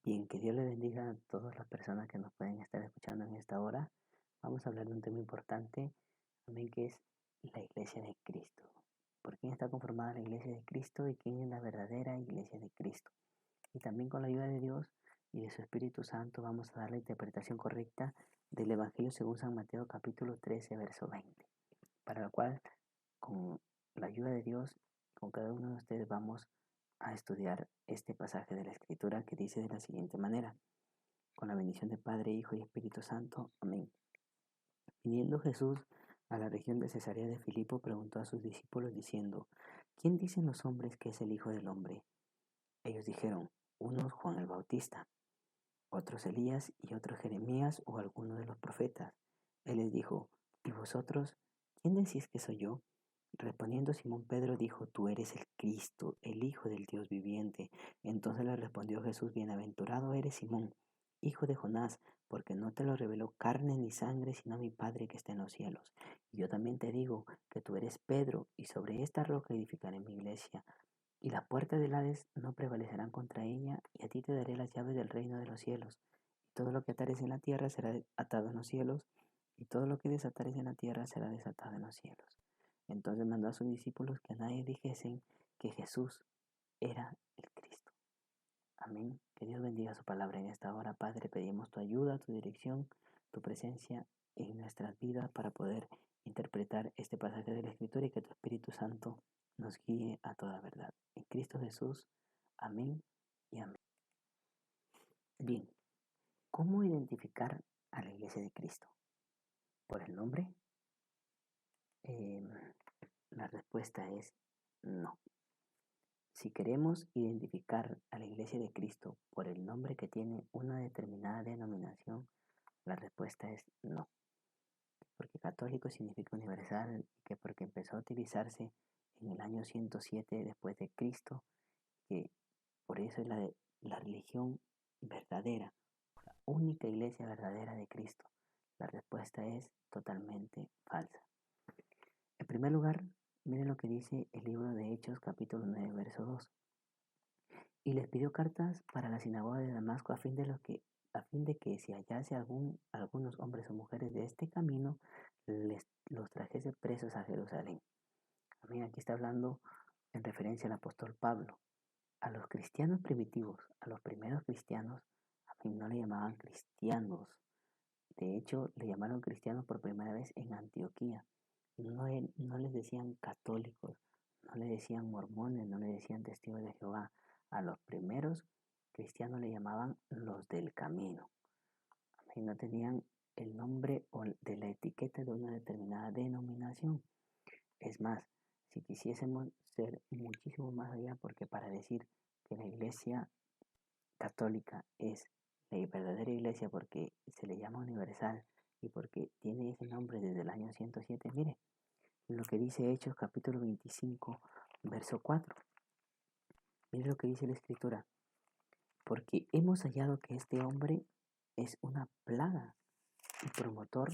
Bien, que Dios le bendiga a todas las personas que nos pueden estar escuchando en esta hora. Vamos a hablar de un tema importante, también que es la iglesia de Cristo. ¿Por quién está conformada la iglesia de Cristo y quién es la verdadera iglesia de Cristo? Y también con la ayuda de Dios y de su Espíritu Santo vamos a dar la interpretación correcta del Evangelio según San Mateo capítulo 13, verso 20, para lo cual con la ayuda de Dios, con cada uno de ustedes vamos a estudiar este pasaje de la Escritura que dice de la siguiente manera: con la bendición de Padre, Hijo y Espíritu Santo. Amén. Viniendo Jesús a la región de Cesarea de Filipo, preguntó a sus discípulos diciendo: ¿Quién dicen los hombres que es el Hijo del Hombre? Ellos dijeron: unos Juan el Bautista, otros Elías y otros Jeremías o alguno de los profetas. Él les dijo: ¿Y vosotros, quién decís que soy yo? Respondiendo Simón Pedro dijo: Tú eres el Cristo, el Hijo del Dios viviente. Entonces le respondió Jesús: Bienaventurado eres Simón, hijo de Jonás, porque no te lo reveló carne ni sangre, sino mi Padre que está en los cielos. Y yo también te digo que tú eres Pedro, y sobre esta roca edificaré mi iglesia, y las puertas del Hades no prevalecerán contra ella, y a ti te daré las llaves del reino de los cielos. Y todo lo que atares en la tierra será atado en los cielos, y todo lo que desatares en la tierra será desatado en los cielos. Entonces mandó a sus discípulos que a nadie dijesen que Jesús era el Cristo. Amén. Que Dios bendiga su palabra en esta hora. Padre, pedimos tu ayuda, tu dirección, tu presencia en nuestras vidas para poder interpretar este pasaje de la Escritura y que tu Espíritu Santo nos guíe a toda verdad. En Cristo Jesús. Amén y amén. Bien, ¿cómo identificar a la iglesia de Cristo? ¿Por el nombre? La respuesta es no. Si queremos identificar a la Iglesia de Cristo por el nombre que tiene una determinada denominación, la respuesta es no. Porque católico significa universal y que porque empezó a utilizarse en el año 107 después de Cristo, que por eso es la religión verdadera, la única iglesia verdadera de Cristo. La respuesta es totalmente falsa. En primer lugar, miren lo que dice el libro de Hechos capítulo 9, verso 2. Y les pidió cartas para la sinagoga de Damasco a fin de que si hallase algunos hombres o mujeres de este camino, los trajese presos a Jerusalén. Amén. Aquí está hablando en referencia al apóstol Pablo. A los cristianos primitivos, a los primeros cristianos, a mí no le llamaban cristianos. De hecho, le llamaron cristianos por primera vez en Antioquía. No les decían católicos, no le decían mormones, no le decían testigos de Jehová. A los primeros cristianos le llamaban los del camino. Y no tenían el nombre o de la etiqueta de una determinada denominación. Es más, si quisiésemos ser muchísimo más allá, porque para decir que la iglesia católica es la verdadera iglesia porque se le llama universal y porque tiene ese nombre desde el año 107, mire lo que dice Hechos capítulo 25, verso 4. Mire lo que dice la escritura: porque hemos hallado que este hombre es una plaga y promotor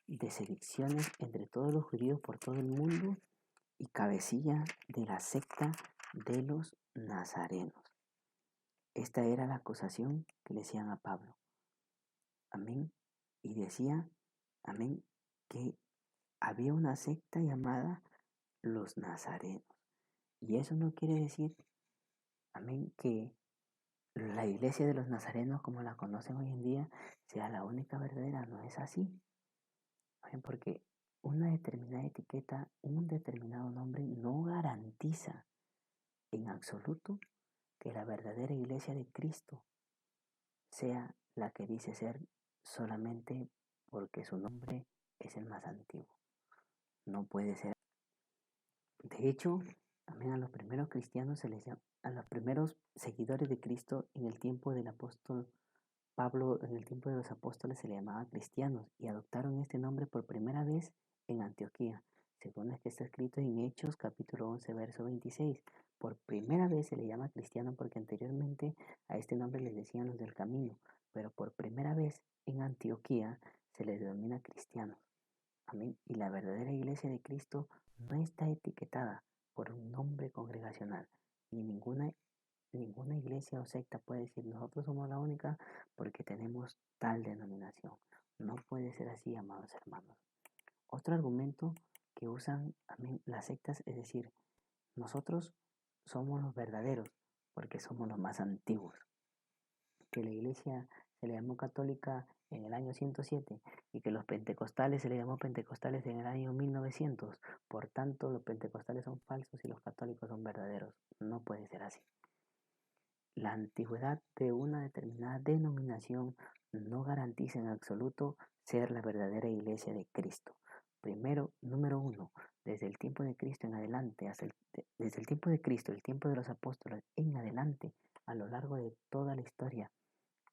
de sedicciones entre todos los judíos por todo el mundo y cabecilla de la secta de los nazarenos. Esta era la acusación que le hacían a Pablo. Amén. Y decía, amén, que había una secta llamada los nazarenos. Y eso no quiere decir, amén, que la iglesia de los nazarenos, como la conocen hoy en día, sea la única verdadera. No es así. Amén, porque una determinada etiqueta, un determinado nombre, no garantiza en absoluto que la verdadera iglesia de Cristo sea la que dice ser solamente porque su nombre es el más antiguo. No puede ser. De hecho, también a los primeros cristianos se les llama, a los primeros seguidores de Cristo en el tiempo del apóstol Pablo, en el tiempo de los apóstoles se le llamaba cristianos y adoptaron este nombre por primera vez en Antioquía, según es que está escrito en Hechos capítulo 11, verso 26. Por primera vez se le llama cristiano porque anteriormente a este nombre les decían los del camino, pero por primera vez en Antioquía se les denomina cristianos. Amén. Y la verdadera iglesia de Cristo no está etiquetada por un nombre congregacional, ni ninguna ninguna iglesia o secta puede decir nosotros somos la única porque tenemos tal denominación. No puede ser así, amados hermanos. Otro argumento que usan las sectas es decir, nosotros somos los verdaderos porque somos los más antiguos. Que la iglesia se le llamó católica en el año 107 y que los pentecostales se le llamó pentecostales en el año 1900. Por tanto, los pentecostales son falsos y los católicos son verdaderos. No puede ser así. La antigüedad de una determinada denominación no garantiza en absoluto ser la verdadera iglesia de Cristo. Primero, número uno, desde el tiempo de Cristo en adelante, desde el tiempo de Cristo, el tiempo de los apóstoles en adelante, a lo largo de toda la historia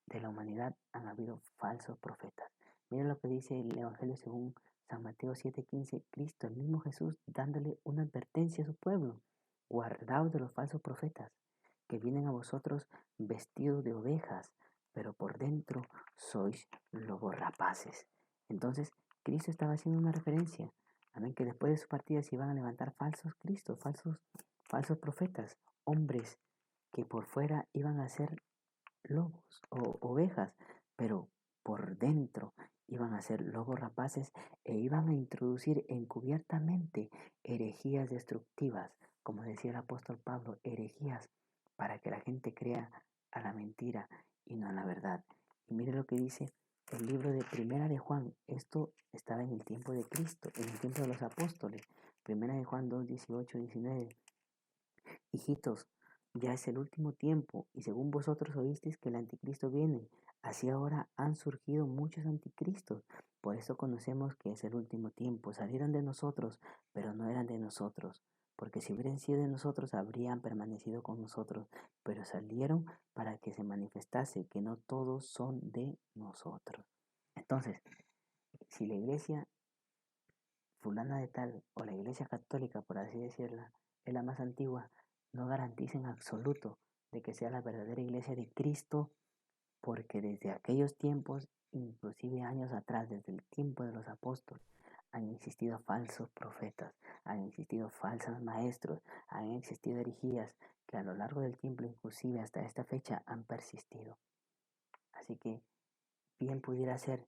de la humanidad han habido falsos profetas. Miren lo que dice el Evangelio según San Mateo 7:15, Cristo, el mismo Jesús, dándole una advertencia a su pueblo. Guardaos de los falsos profetas, que vienen a vosotros vestidos de ovejas, pero por dentro sois lobos rapaces. Entonces, Cristo estaba haciendo una referencia, amén, que después de su partida se iban a levantar falsos Cristos, falsos profetas, hombres que por fuera iban a ser lobos o ovejas, pero por dentro iban a ser lobos rapaces e iban a introducir encubiertamente herejías destructivas, como decía el apóstol Pablo, herejías para que la gente crea a la mentira y no a la verdad. Y mire lo que dice el libro de Primera de Juan. Esto estaba en el tiempo de Cristo, en el tiempo de los apóstoles. Primera de Juan 2, 18, 19. Hijitos, ya es el último tiempo, y según vosotros oísteis que el anticristo viene, así ahora han surgido muchos anticristos. Por eso conocemos que es el último tiempo. Salieron de nosotros, pero no eran de nosotros, porque si hubieran sido de nosotros, habrían permanecido con nosotros, pero salieron para que se manifestase que no todos son de nosotros. Entonces, si la iglesia fulana de tal, o la iglesia católica, por así decirla, es la más antigua, no garantiza en absoluto de que sea la verdadera iglesia de Cristo, porque desde aquellos tiempos, inclusive años atrás, desde el tiempo de los apóstoles, han existido falsos profetas, han existido falsos maestros, han existido herejías que a lo largo del tiempo, inclusive hasta esta fecha, han persistido. Así que bien pudiera ser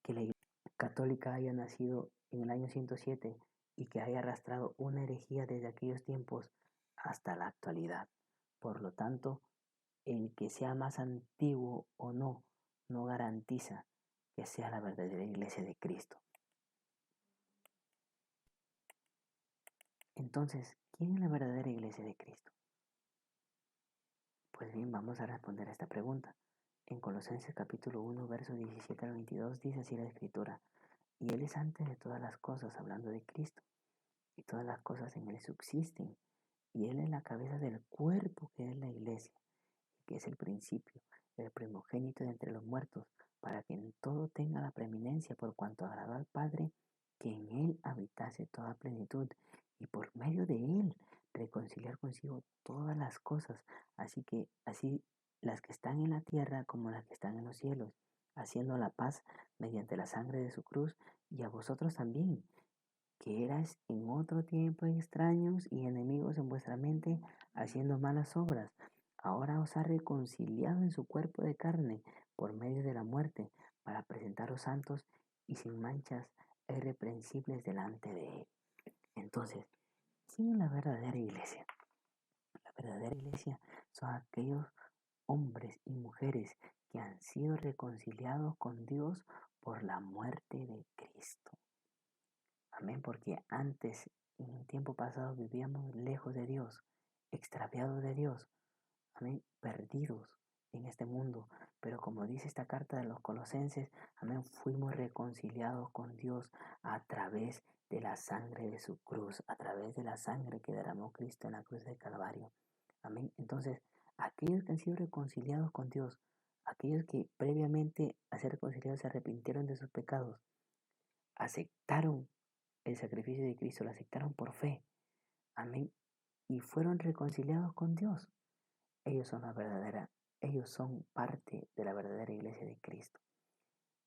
que la iglesia católica haya nacido en el año 107 y que haya arrastrado una herejía desde aquellos tiempos hasta la actualidad. Por lo tanto, el que sea más antiguo o no, no garantiza que sea la verdadera iglesia de Cristo. Entonces, ¿quién es la verdadera iglesia de Cristo? Pues bien, vamos a responder a esta pregunta. En Colosenses capítulo 1, versos 17 al 22 dice así la Escritura: y Él es antes de todas las cosas, hablando de Cristo, y todas las cosas en Él subsisten, y Él es la cabeza del cuerpo que es la iglesia, que es el principio, el primogénito de entre los muertos, para que en todo tenga la preeminencia, por cuanto agradó al Padre que en Él habitase toda plenitud, y por medio de Él reconciliar consigo todas las cosas, así las que están en la tierra como las que están en los cielos, haciendo la paz mediante la sangre de su cruz, y a vosotros también, que erais en otro tiempo extraños y enemigos en vuestra mente, haciendo malas obras. Ahora os ha reconciliado en su cuerpo de carne por medio de la muerte, para presentaros santos y sin manchas e irreprensibles delante de Él. Entonces, ¿quién es la verdadera iglesia? La verdadera iglesia son aquellos hombres y mujeres que han sido reconciliados con Dios por la muerte de Cristo. Amén, porque antes, en un tiempo pasado, vivíamos lejos de Dios, extraviados de Dios, amén, perdidos en este mundo. Pero como dice esta carta de los Colosenses, amén, fuimos reconciliados con Dios a través de la sangre de su cruz, a través de la sangre que derramó Cristo en la cruz del Calvario. Amén. Entonces, aquellos que han sido reconciliados con Dios, aquellos que previamente a ser reconciliados se arrepintieron de sus pecados, aceptaron el sacrificio de Cristo, lo aceptaron por fe. Amén. Y fueron reconciliados con Dios. Ellos son parte de la verdadera iglesia de Cristo.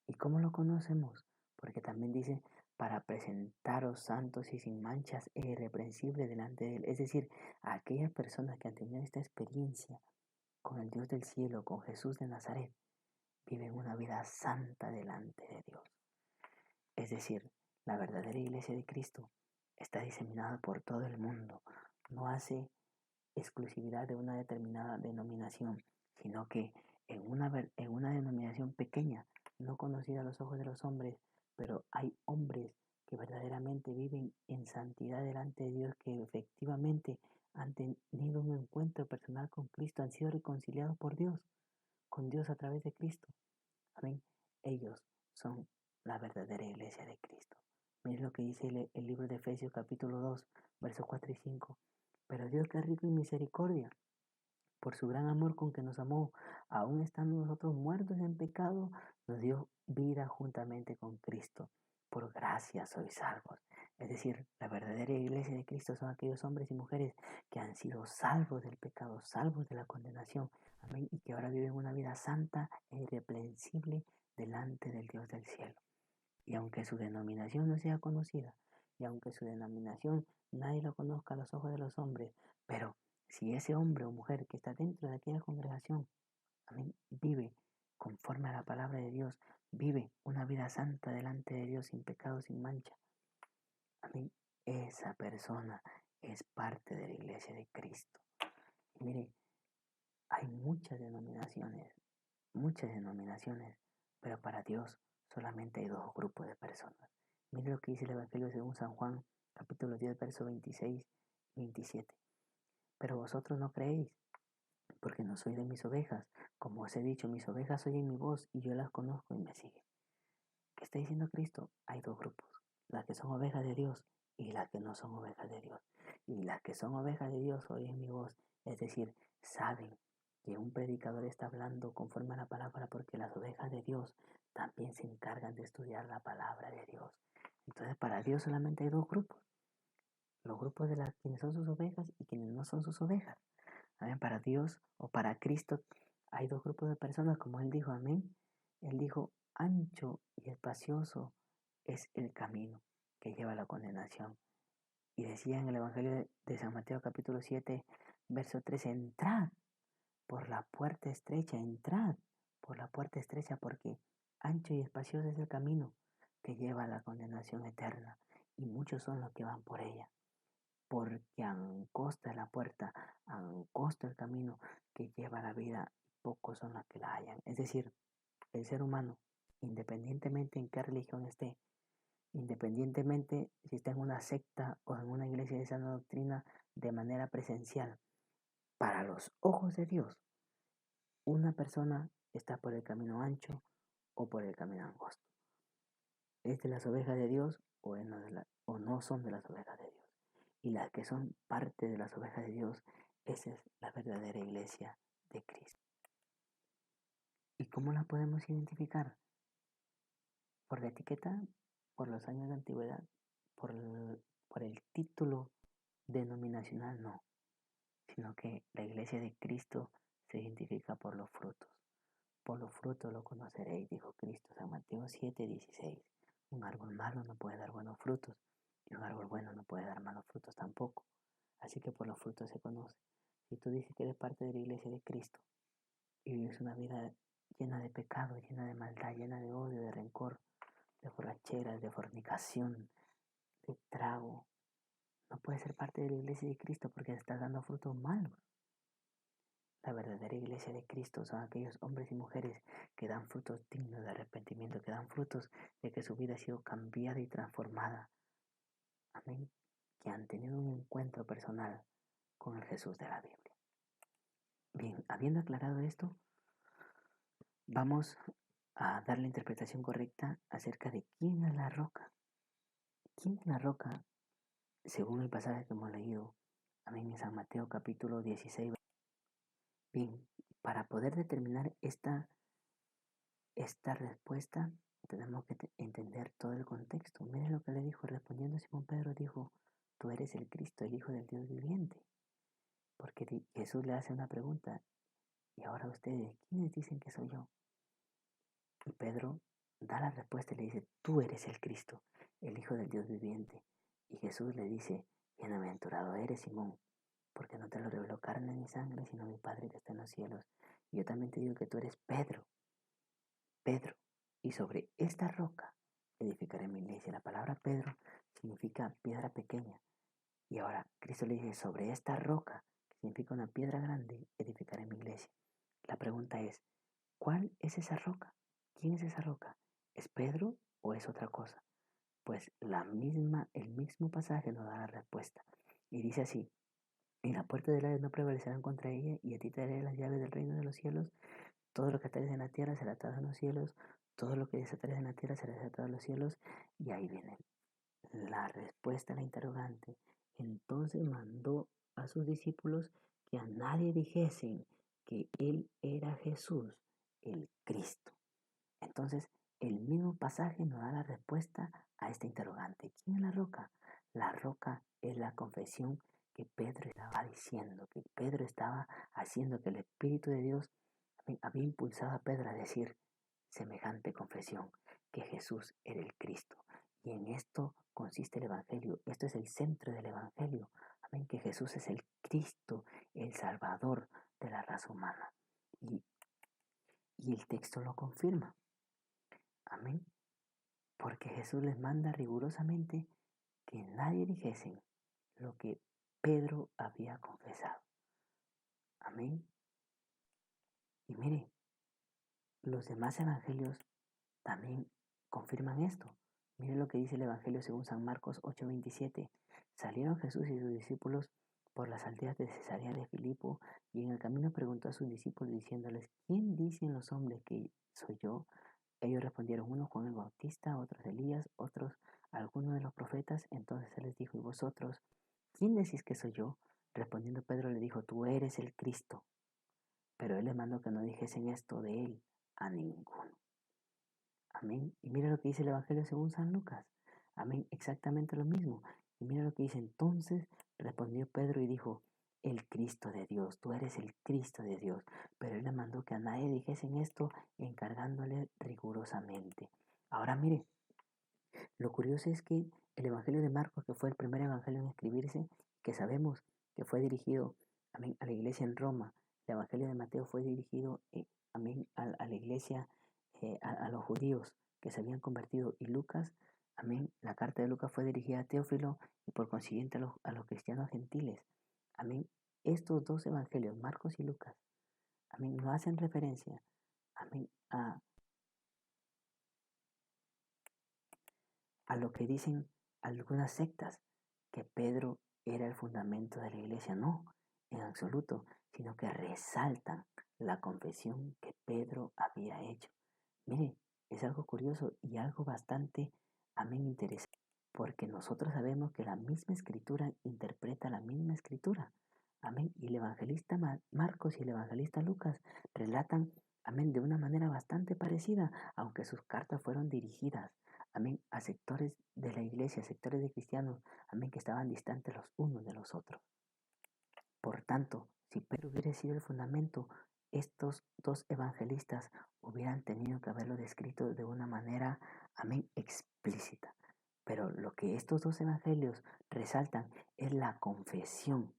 ¿Y cómo lo conocemos? Porque también dice, para presentaros santos y sin manchas e irreprensibles delante de Él. Es decir, a aquellas personas que han tenido esta experiencia con el Dios del cielo, con Jesús de Nazaret, viven una vida santa delante de Dios. Es decir, la verdadera iglesia de Cristo está diseminada por todo el mundo. No hace exclusividad de una determinada denominación, sino que en una denominación pequeña, no conocida a los ojos de los hombres, pero hay hombres que verdaderamente viven en santidad delante de Dios, que efectivamente han tenido un encuentro personal con Cristo, han sido reconciliados por Dios, con Dios a través de Cristo. Amén. Ellos son la verdadera iglesia de Cristo. Miren lo que dice el libro de Efesios capítulo 2, versos 4 y 5. Pero Dios, que es rico en misericordia, por su gran amor con que nos amó, aun estando nosotros muertos en pecado, nos dio vida juntamente con Cristo. Por gracia sois salvos. Es decir, la verdadera iglesia de Cristo son aquellos hombres y mujeres que han sido salvos del pecado, salvos de la condenación. Amén. Y que ahora viven una vida santa e irreprensible delante del Dios del cielo. Y aunque su denominación no sea conocida, y aunque su denominación nadie lo conozca a los ojos de los hombres, pero si ese hombre o mujer que está dentro de aquella congregación, amén, vive conforme a la palabra de Dios, vive una vida santa delante de Dios, sin pecado, sin mancha, amén, esa persona es parte de la iglesia de Cristo. Y mire, hay muchas denominaciones, pero para Dios solamente hay dos grupos de personas. Mire lo que dice el Evangelio según San Juan, capítulo 10, verso 26 y 27. Pero vosotros no creéis, porque no sois de mis ovejas. Como os he dicho, mis ovejas oyen mi voz y yo las conozco y me siguen. ¿Qué está diciendo Cristo? Hay dos grupos, las que son ovejas de Dios y las que no son ovejas de Dios. Y las que son ovejas de Dios oyen mi voz, es decir, saben que un predicador está hablando conforme a la palabra, porque las ovejas de Dios también se encargan de estudiar la palabra de Dios. Entonces, para Dios solamente hay dos grupos, los grupos de quienes son sus ovejas y quienes no son sus ovejas. Amén. Para Dios o para Cristo hay dos grupos de personas, como Él dijo, amén. Él dijo, ancho y espacioso es el camino que lleva a la condenación. Y decía en el Evangelio de San Mateo capítulo 7, verso 13, entrad por la puerta estrecha, porque ancho y espacioso es el camino que lleva a la condenación eterna, y muchos son los que van por ella. Porque angosta es la puerta, angosto el camino que lleva a la vida, y pocos son los que la hallan. Es decir, el ser humano, independientemente en qué religión esté, independientemente si está en una secta o en una iglesia de sana doctrina de manera presencial, para los ojos de Dios, una persona está por el camino ancho o por el camino angosto. ¿Es de las ovejas de Dios o no son de las ovejas de Dios? Y las que son parte de las ovejas de Dios, esa es la verdadera iglesia de Cristo. ¿Y cómo la podemos identificar? ¿Por la etiqueta? ¿Por los años de antigüedad? ¿Por el título denominacional? No, sino que la iglesia de Cristo se identifica por los frutos. Por los frutos lo conoceréis, dijo Cristo, San Mateo 7:16. Un árbol malo no puede dar buenos frutos, y un árbol bueno no puede dar malos frutos tampoco. Así que por los frutos se conoce. Si tú dices que eres parte de la iglesia de Cristo y vives una vida llena de pecado, llena de maldad, llena de odio, de rencor, de borrachera, de fornicación, de trago, no puedes ser parte de la iglesia de Cristo porque estás dando frutos malos. La verdadera iglesia de Cristo son aquellos hombres y mujeres que dan frutos dignos de arrepentimiento, que dan frutos de que su vida ha sido cambiada y transformada. Amén. Que han tenido un encuentro personal con el Jesús de la Biblia. Bien, habiendo aclarado esto, vamos a dar la interpretación correcta acerca de quién es la roca. ¿Quién es la roca? Según el pasaje que hemos leído, amén, en San Mateo capítulo 16. Bien, para poder determinar esta respuesta, tenemos que entender todo el contexto. Miren lo que le dijo, respondiendo Simón Pedro, dijo, tú eres el Cristo, el Hijo del Dios viviente. Porque Jesús le hace una pregunta, y ahora ustedes, ¿quiénes dicen que soy yo? Y Pedro da la respuesta y le dice, tú eres el Cristo, el Hijo del Dios viviente. Y Jesús le dice, bienaventurado eres Simón, porque no te lo reveló carne ni sangre, sino mi Padre que está en los cielos. Y yo también te digo que tú eres Pedro, Pedro, y sobre esta roca edificaré mi iglesia. La palabra Pedro significa piedra pequeña. Y ahora Cristo le dice, sobre esta roca, que significa una piedra grande, edificaré mi iglesia. La pregunta es, ¿cuál es esa roca? ¿Quién es esa roca? ¿Es Pedro o es otra cosa? Pues el mismo pasaje nos da la respuesta. Y dice así, y las puertas del Hades no prevalecerán contra ella, y a ti te daré las llaves del reino de los cielos. Todo lo que atares en la tierra será atado en los cielos, todo lo que desatares en la tierra será desatado en los cielos. Y ahí viene la respuesta a la interrogante. Entonces mandó a sus discípulos que a nadie dijesen que él era Jesús, el Cristo. Entonces, el mismo pasaje nos da la respuesta a esta interrogante. ¿Quién es la roca? La roca es la confesión que Pedro estaba diciendo, que Pedro estaba haciendo, que el Espíritu de Dios había impulsado a Pedro a decir semejante confesión, que Jesús era el Cristo. Y en esto consiste el Evangelio. Esto es el centro del Evangelio. Amén, que Jesús es el Cristo, el Salvador de la raza humana. Y el texto lo confirma. Amén. Porque Jesús les manda rigurosamente que nadie dijesen lo que Pedro había confesado. Amén. Y mire, los demás evangelios también confirman esto. Mire lo que dice el Evangelio según San Marcos 8:27. Salieron Jesús y sus discípulos por las aldeas de Cesarea de Filipo, y en el camino preguntó a sus discípulos diciéndoles, ¿quién dicen los hombres que soy yo? Ellos respondieron, unos Juan el Bautista, otros Elías, otros algunos de los profetas. Entonces él les dijo, ¿y vosotros? ¿Quién decís que soy yo? Respondiendo Pedro le dijo, tú eres el Cristo. Pero él les mandó que no dijesen esto de él a ninguno. Amén. Y mira lo que dice el Evangelio según San Lucas. Amén. Exactamente lo mismo. Y mira lo que dice. Entonces respondió Pedro y dijo, el Cristo de Dios, tú eres el Cristo de Dios. Pero él le mandó que a nadie dijesen esto, encargándole rigurosamente. Ahora mire, lo curioso es que el Evangelio de Marcos, que fue el primer evangelio en escribirse, que sabemos que fue dirigido, amén, a la iglesia en Roma. El Evangelio de Mateo fue dirigido, amén, a la iglesia, a los judíos que se habían convertido. Y Lucas, amén, la carta de Lucas fue dirigida a Teófilo y por consiguiente a los cristianos gentiles. Amén. Estos dos evangelios, Marcos y Lucas, amén, no hacen referencia, amén, a lo que dicen algunas sectas, que Pedro era el fundamento de la iglesia. No, en absoluto, sino que resaltan la confesión que Pedro había hecho. Mire, es algo curioso y algo bastante, amén, interesante, porque nosotros sabemos que la misma escritura interpreta la misma escritura. Amén. Y el evangelista Marcos y el evangelista Lucas relatan, amén, de una manera bastante parecida, aunque sus cartas fueron dirigidas, amén, a sectores de la iglesia, sectores de cristianos, amén, que estaban distantes los unos de los otros. Por tanto, si Pedro hubiera sido el fundamento, estos dos evangelistas hubieran tenido que haberlo descrito de una manera, amén, explícita. Pero lo que estos dos evangelios resaltan es la confesión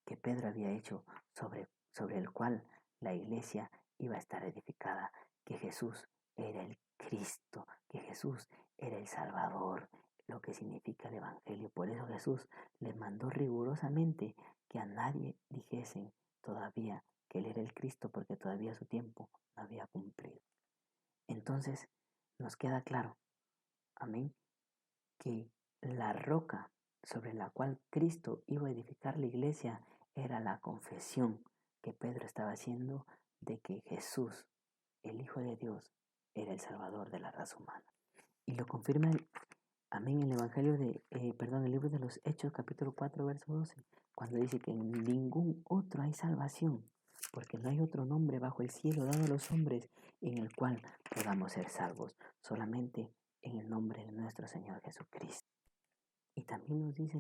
que Pedro había hecho sobre el cual la iglesia iba a estar edificada, que Jesús era el Cristo, que Jesús era el Salvador, lo que significa el Evangelio. Por eso Jesús les mandó rigurosamente que a nadie dijesen todavía que Él era el Cristo, porque todavía su tiempo no había cumplido. Entonces nos queda claro, amén, que la roca sobre la cual Cristo iba a edificar la iglesia era la confesión que Pedro estaba haciendo de que Jesús, el Hijo de Dios, era el Salvador de la raza humana. Y lo confirma amén, el Evangelio el libro de los Hechos, capítulo 4, verso 12, cuando dice que en ningún otro hay salvación, porque no hay otro nombre bajo el cielo dado a los hombres en el cual podamos ser salvos, solamente en el nombre de nuestro Señor Jesucristo. Y también nos dice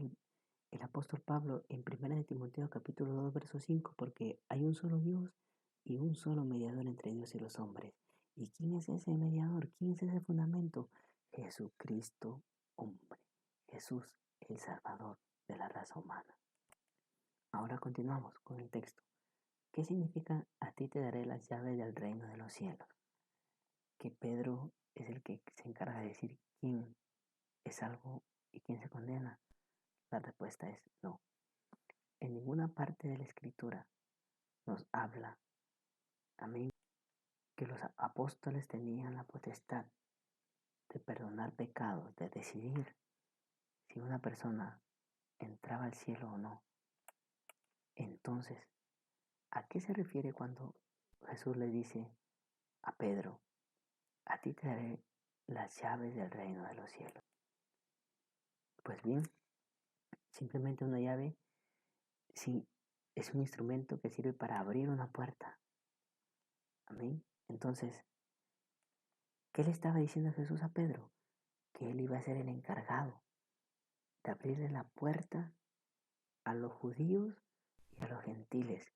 el apóstol Pablo en 1 de Timoteo capítulo 2 verso 5, porque hay un solo Dios y un solo mediador entre Dios y los hombres. ¿Y quién es ese mediador? ¿Quién es ese fundamento? Jesucristo hombre. Jesús el Salvador de la raza humana. Ahora continuamos con el texto. ¿Qué significa a ti te daré las llaves del reino de los cielos? Que Pedro es el que se encarga de decir quién es salvo y quién se condena. La respuesta es no. En ninguna parte de la escritura nos habla, amén, que los apóstoles tenían la potestad de perdonar pecados, de decidir si una persona entraba al cielo o no. Entonces, ¿a qué se refiere cuando Jesús le dice a Pedro, a ti te daré las llaves del reino de los cielos? Pues bien, simplemente una llave sí es un instrumento que sirve para abrir una puerta. Amén. Entonces, ¿qué le estaba diciendo Jesús a Pedro? Que él iba a ser el encargado de abrirle la puerta a los judíos y a los gentiles,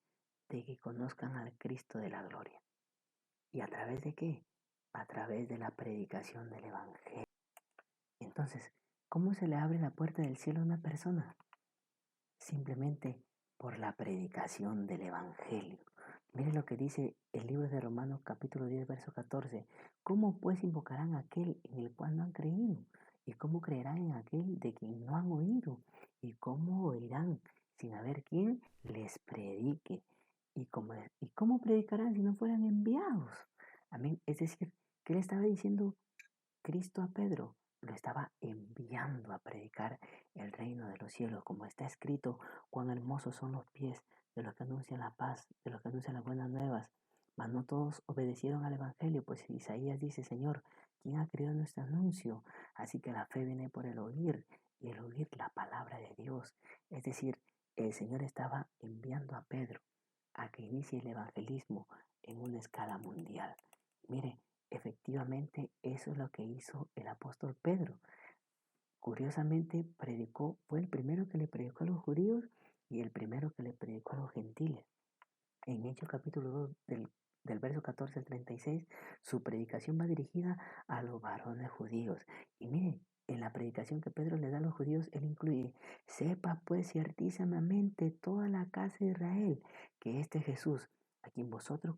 de que conozcan al Cristo de la gloria. ¿Y a través de qué? A través de la predicación del Evangelio. Entonces, ¿cómo se le abre la puerta del cielo a una persona? Simplemente por la predicación del Evangelio. Mire lo que dice el libro de Romanos capítulo 10, verso 14. ¿Cómo pues invocarán a aquel en el cual no han creído? ¿Y cómo creerán en aquel de quien no han oído? ¿Y cómo oirán sin haber quien les predique? ¿Y cómo predicarán si no fueran enviados? Amén. Es decir, ¿qué le estaba diciendo Cristo a Pedro? Lo estaba enviando a predicar el reino de los cielos, como está escrito: cuán hermosos son los pies de los que anuncian la paz, de los que anuncian las buenas nuevas. Mas no todos obedecieron al Evangelio, pues Isaías dice: Señor, ¿quién ha creído nuestro anuncio? Así que la fe viene por el oír, y el oír la palabra de Dios. Es decir, el Señor estaba enviando a Pedro a que inicie el evangelismo en una escala mundial. Mire, efectivamente eso es lo que hizo el apóstol Pedro. Curiosamente predicó, fue el primero que le predicó a los judíos y el primero que le predicó a los gentiles. En Hechos capítulo 2 del verso 14 al 36, su predicación va dirigida a los varones judíos. Y mire, en la predicación que Pedro le da a los judíos, él incluye: sepa pues ciertísimamente toda la casa de Israel que este Jesús, a quien vosotros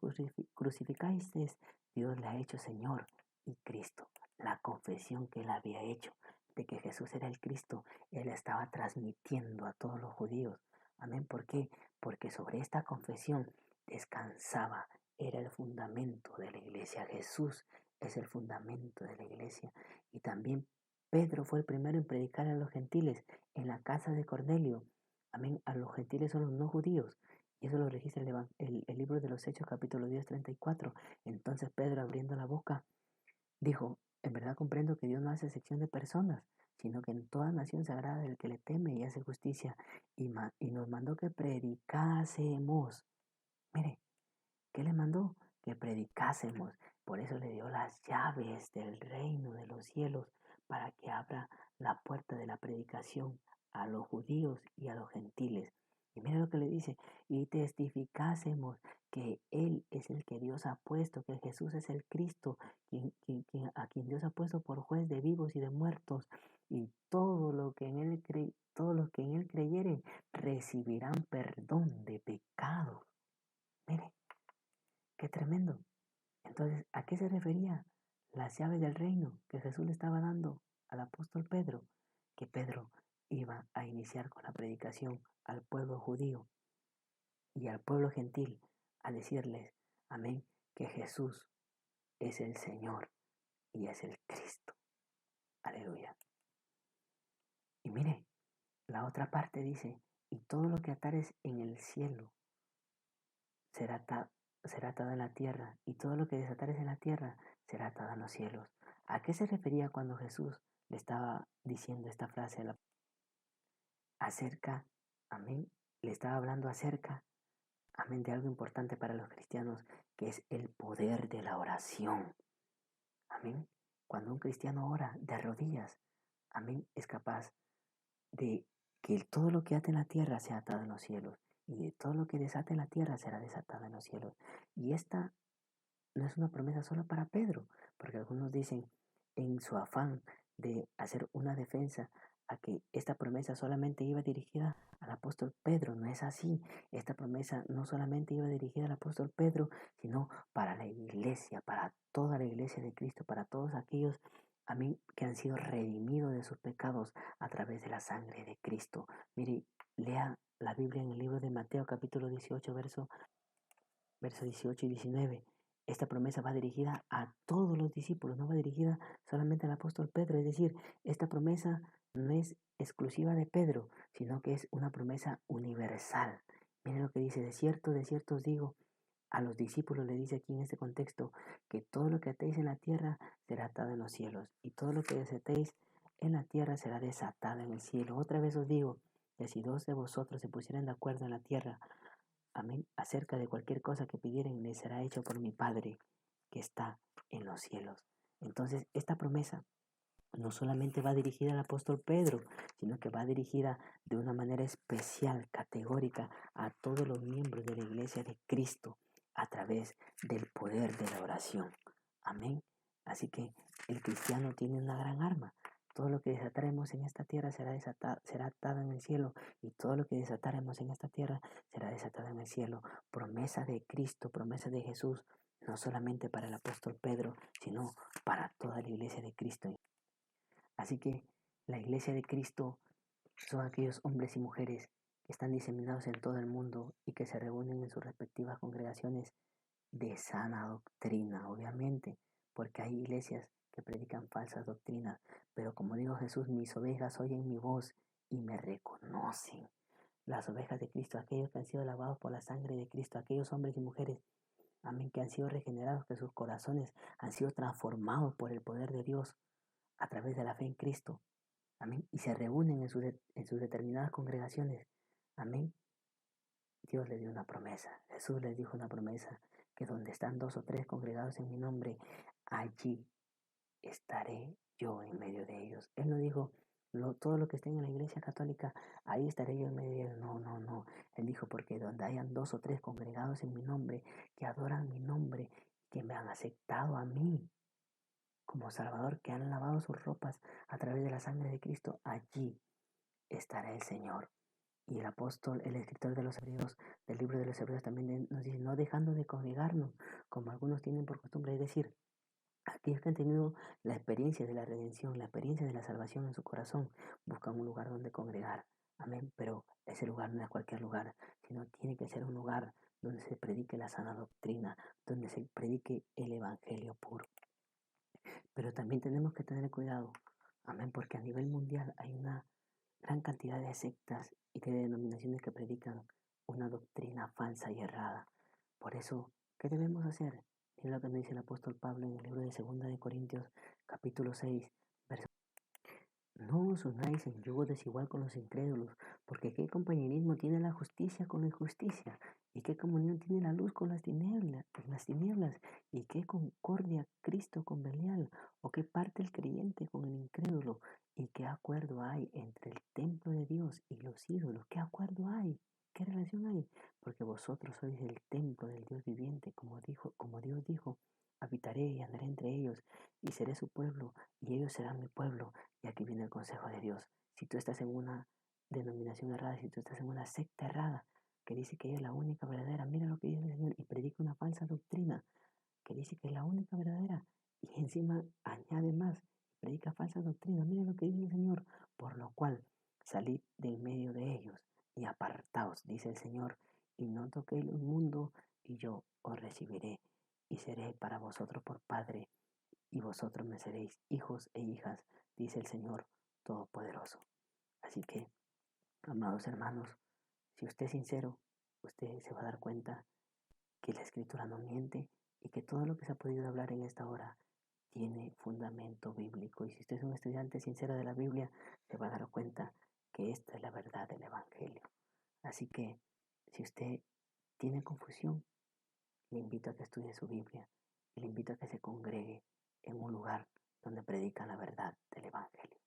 crucificasteis, Dios le ha hecho Señor y Cristo. La confesión que él había hecho de que Jesús era el Cristo, él la estaba transmitiendo a todos los judíos. Amén. ¿Por qué? Porque sobre esta confesión descansaba, era el fundamento de la iglesia. Jesús es el fundamento de la iglesia. Y también Pedro fue el primero en predicar a los gentiles en la casa de Cornelio. Amén. A los gentiles son los no judíos. Y eso lo registra el libro de los Hechos, capítulo 10, 34. Entonces Pedro, abriendo la boca, dijo: en verdad comprendo que Dios no hace sección de personas, sino que en toda nación se agrada el que le teme y hace justicia. Y nos mandó que predicásemos. Mire, ¿qué le mandó? Que predicásemos. Por eso le dio las llaves del reino de los cielos, para que abra la puerta de la predicación a los judíos y a los gentiles. Y mire lo que le dice: y testificásemos que Él es el que Dios ha puesto, que Jesús es el Cristo, a quien Dios ha puesto por juez de vivos y de muertos. Y todos los que en Él creyeren recibirán perdón de pecados. Mire, qué tremendo. Entonces, ¿a qué se refería las llaves del reino que Jesús le estaba dando al apóstol Pedro? Que Pedro iba a iniciar con la predicación al pueblo judío y al pueblo gentil, a decirles, amén, que Jesús es el Señor y es el Cristo. Aleluya. Y mire, la otra parte dice: y todo lo que atares en el cielo será atado en la tierra, y todo lo que desatares en la tierra será atado en los cielos. ¿A qué se refería cuando Jesús le estaba diciendo esta frase acerca, amén? Le estaba hablando acerca, amén, de algo importante para los cristianos, que es el poder de la oración. Amén. Cuando un cristiano ora de rodillas, amén, es capaz de que todo lo que ate en la tierra sea atado en los cielos, y de todo lo que desate en la tierra será desatado en los cielos. Y esta no es una promesa solo para Pedro, porque algunos dicen, en su afán de hacer una defensa a que esta promesa solamente iba dirigida al apóstol Pedro. No es así. Esta promesa no solamente iba dirigida al apóstol Pedro, sino para la iglesia, para toda la iglesia de Cristo, para todos aquellos, amén, que han sido redimidos de sus pecados a través de la sangre de Cristo. Mire, lea la Biblia en el libro de Mateo capítulo 18, versos 18 y 19. Esta promesa va dirigida a todos los discípulos, no va dirigida solamente al apóstol Pedro. Es decir, esta promesa no es exclusiva de Pedro, sino que es una promesa universal. Miren lo que dice: de cierto os digo, a los discípulos le dice aquí en este contexto, que todo lo que atéis en la tierra será atado en los cielos, y todo lo que desatéis en la tierra será desatado en el cielo. Otra vez os digo, que si dos de vosotros se pusieran de acuerdo en la tierra, amén, acerca de cualquier cosa que pidieren, les será hecho por mi Padre que está en los cielos. Entonces, esta promesa no solamente va dirigida al apóstol Pedro, sino que va dirigida de una manera especial, categórica, a todos los miembros de la iglesia de Cristo a través del poder de la oración. Amén. Así que el cristiano tiene una gran arma. Todo lo que desataremos en esta tierra será atado en el cielo, y todo lo que desataremos en esta tierra será desatado en el cielo. Promesa de Cristo, promesa de Jesús, no solamente para el apóstol Pedro, sino para toda la iglesia de Cristo. Así que la iglesia de Cristo son aquellos hombres y mujeres que están diseminados en todo el mundo y que se reúnen en sus respectivas congregaciones de sana doctrina, obviamente, porque hay iglesias que predican falsas doctrinas, pero como dijo Jesús, mis ovejas oyen mi voz y me reconocen. Las ovejas de Cristo, aquellos que han sido lavados por la sangre de Cristo, aquellos hombres y mujeres, amén, que han sido regenerados, que sus corazones han sido transformados por el poder de Dios a través de la fe en Cristo. Amén. Y se reúnen en sus determinadas congregaciones. Amén. Dios les dio una promesa. Jesús les dijo una promesa: que donde están dos o tres congregados en mi nombre, allí estaré yo en medio de ellos. Él no dijo, todo lo que estén en la iglesia católica, ahí estaré yo en medio de ellos. No, no, no. Él dijo, porque donde hayan dos o tres congregados en mi nombre, que adoran mi nombre, que me han aceptado a mí como Salvador, que han lavado sus ropas a través de la sangre de Cristo, allí estará el Señor. Y el apóstol, el escritor de los Hebreos, del libro de los Hebreos, también nos dice, no dejando de congregarnos, como algunos tienen por costumbre, es decir, aquellos que han tenido la experiencia de la redención, la experiencia de la salvación en su corazón, buscan un lugar donde congregar. Amén. Pero ese lugar no es cualquier lugar, sino tiene que ser un lugar donde se predique la sana doctrina, donde se predique el evangelio puro. Pero también tenemos que tener cuidado, amén, porque a nivel mundial hay una gran cantidad de sectas y de denominaciones que predican una doctrina falsa y errada. Por eso, ¿qué debemos hacer? Mira lo que nos dice el apóstol Pablo en el libro de 2 Corintios, capítulo 6, verso: no os unáis en yugo desigual con los incrédulos, porque qué compañerismo tiene la justicia con la injusticia, y qué comunión tiene la luz con las tinieblas, y qué concordia Cristo con Belial, o qué parte el creyente con el incrédulo, y qué acuerdo hay entre el templo de Dios y los ídolos. ¿Qué acuerdo hay? ¿Qué relación hay? Porque vosotros sois el templo del Dios viviente, como Dios dijo, habitaré y andaré entre ellos, y seré su pueblo, y ellos serán mi pueblo. Y aquí viene el consejo de Dios. Si tú estás en una denominación errada, si tú estás en una secta errada, que dice que ella es la única verdadera, mira lo que dice el Señor, y predica una falsa doctrina, que dice que es la única verdadera, y encima añade más, predica falsa doctrina, mira lo que dice el Señor, por lo cual salid del medio de ellos y apartaos, dice el Señor, y no toquéis el mundo, y yo os recibiré, y seré para vosotros por Padre, y vosotros me seréis hijos e hijas, dice el Señor Todopoderoso. Así que, amados hermanos, si usted es sincero, usted se va a dar cuenta que la Escritura no miente y que todo lo que se ha podido hablar en esta hora tiene fundamento bíblico. Y si usted es un estudiante sincero de la Biblia, se va a dar cuenta que esta es la verdad del Evangelio. Así que, si usted tiene confusión, le invito a que estudie su Biblia y le invito a que se congregue en un lugar donde predican la verdad del Evangelio.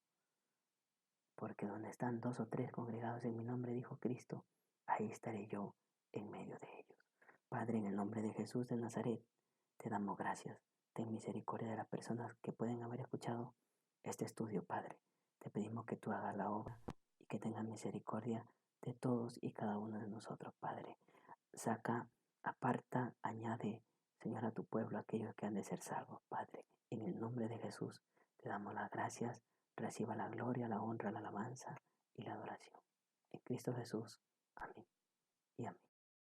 Porque donde están dos o tres congregados en mi nombre, dijo Cristo, ahí estaré yo en medio de ellos. Padre, en el nombre de Jesús de Nazaret, te damos gracias. Ten misericordia de las personas que pueden haber escuchado este estudio, Padre. Te pedimos que tú hagas la obra y que tengas misericordia de todos y cada uno de nosotros, Padre. Saca, aparta, añade, Señor, a tu pueblo aquellos que han de ser salvos, Padre. En el nombre de Jesús te damos las gracias. Reciba la gloria, la honra, la alabanza y la adoración. En Cristo Jesús. Amén y amén.